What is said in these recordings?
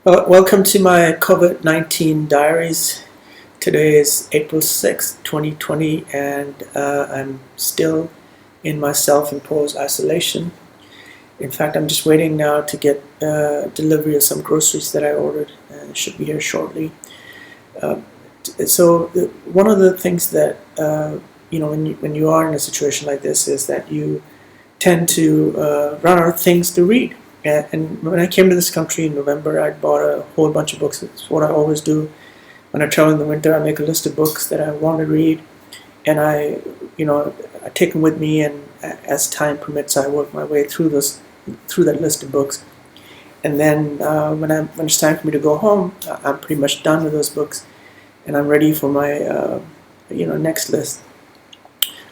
Well, welcome to my COVID-19 Diaries. Today is April 6th, 2020, and I'm still in my self-imposed isolation. In fact, I'm just waiting now to get delivery of some groceries that I ordered, and it should be here shortly. Uh, One of the things that when you are in a situation like this is that you tend to run out of things to read. And when I came to this country in November, I bought a whole bunch of books. It's what I always do. When I travel in the winter, I make a list of books that I want to read, and I take them with me. And as time permits, I work my way through that list of books. And then when it's time for me to go home, I'm pretty much done with those books, and I'm ready for my next list.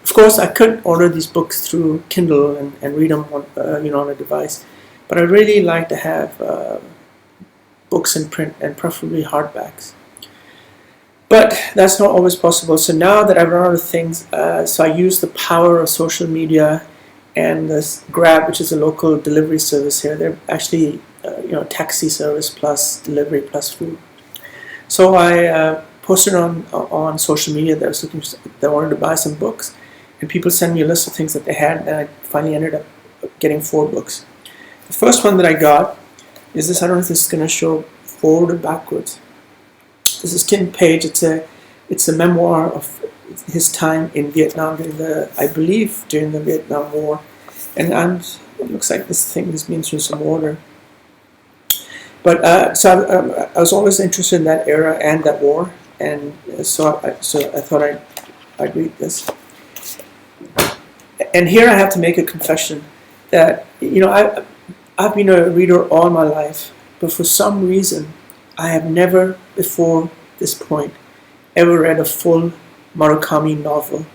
Of course, I could order these books through Kindle and read them on a device, but I really like to have books in print and preferably hardbacks. But that's not always possible. So now that I've run out of things, so I use the power of social media and this Grab, which is a local delivery service here. They're actually taxi service plus delivery plus food. So I posted on social media that I wanted to buy some books, and people sent me a list of things that they had, and I finally ended up getting 4 books. The first one that I got is this. I don't know if this is going to show forward or backwards. This is Tim Page. It's a memoir of his time in Vietnam during the Vietnam War, and it looks like this thing has been through some water. But I was always interested in that era and that war, and so I thought I'd read this. And here I have to make a confession that I've been a reader all my life, but for some reason I have never before this point ever read a full Murakami novel.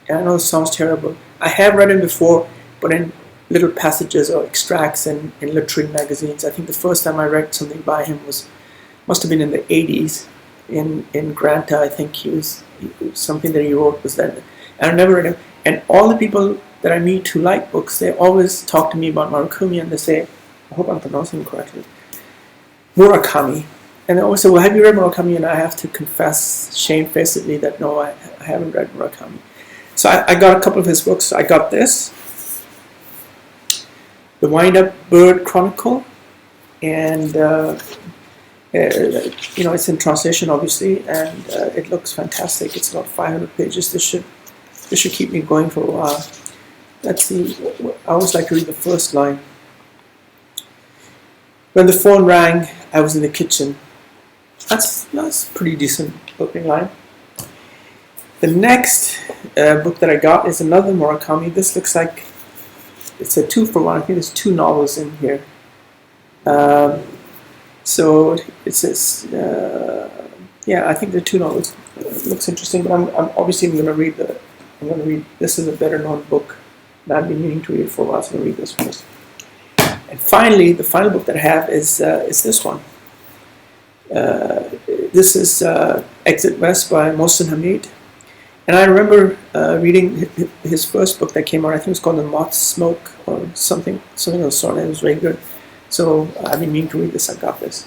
And I know it sounds terrible. I have read him before, but in little passages or extracts in literary magazines. I think the first time I read something by him must have been in the 80s in Granta. I think something that he wrote was that, and I never read him. And all the people that I meet who like books, they always talk to me about Murakami, and they say, I hope I'm pronouncing it correctly, Murakami. And they always say, well, have you read Murakami? And I have to confess shamefacedly that no, I haven't read Murakami. So I got a couple of his books. I got this, The Wind-Up Bird Chronicle, and it's in translation, obviously, and it looks fantastic. It's about 500 pages. This should keep me going for a while. Let's see. I always like to read the first line. When the phone rang, I was in the kitchen. That's a pretty decent opening line. The next book that I got is another Murakami. This looks like it's a 2-for-1. I think there's 2 novels in here. So it says, I think there are 2 novels. It looks interesting, but I'm going to read this is a better known book. And I've been meaning to read it for a while, so I'm going to read this first. And finally, the final book that I have is this one. This is Exit West by Mohsen Hamid. And I remember reading his first book that came out. I think it was called The Moth Smoke or something of the sort. It was very good. So I've been meaning to read this. I got this.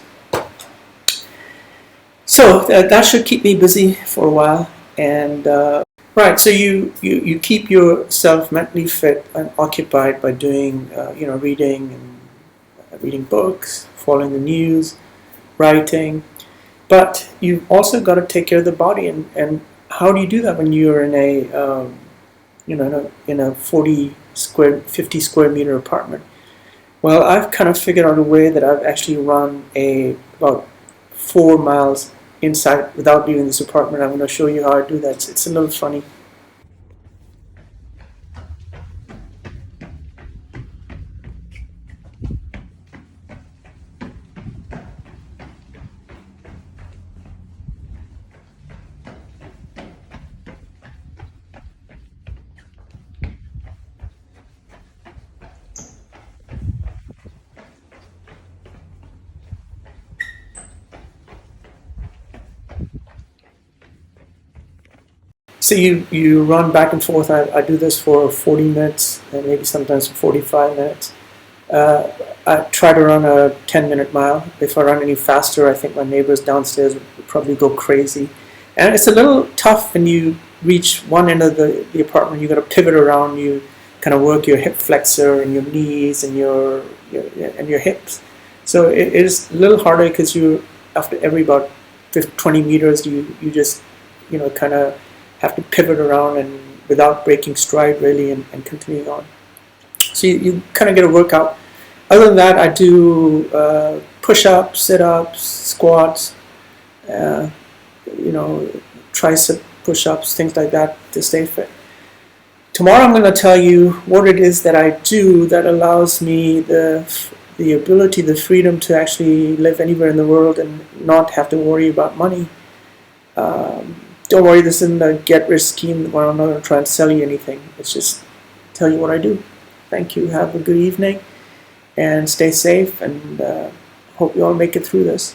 So that should keep me busy for a while. And right, so you keep yourself mentally fit and occupied by doing reading books, following the news, writing, but you've also got to take care of the body. And how do you do that when you're in a 50 square meter apartment? Well, I've kind of figured out a way that I've actually run about 4 miles inside without leaving this apartment. I'm going to show you how I do that. It's a little funny. So you run back and forth. I do this for 40 minutes and maybe sometimes for 45 minutes. Uh, I try to run a 10-minute mile. If I run any faster, I think my neighbors downstairs would probably go crazy. And it's a little tough when you reach one end of the apartment. You got to pivot around. You kind of work your hip flexor and your knees and your hips. So it is a little harder because you, after every about 20 meters, you just kind of have to pivot around and without breaking stride really and continuing on. So you kind of get a workout. Other than that, I do push-ups, sit-ups, squats, uh, tricep push-ups, things like that to stay fit. Tomorrow I'm going to tell you what it is that I do that allows me the ability, the freedom to actually live anywhere in the world and not have to worry about money. Don't worry, this isn't a get-rich scheme where I'm not going to try and sell you anything. It's just tell you what I do. Thank you. Have a good evening and stay safe, and hope you all make it through this.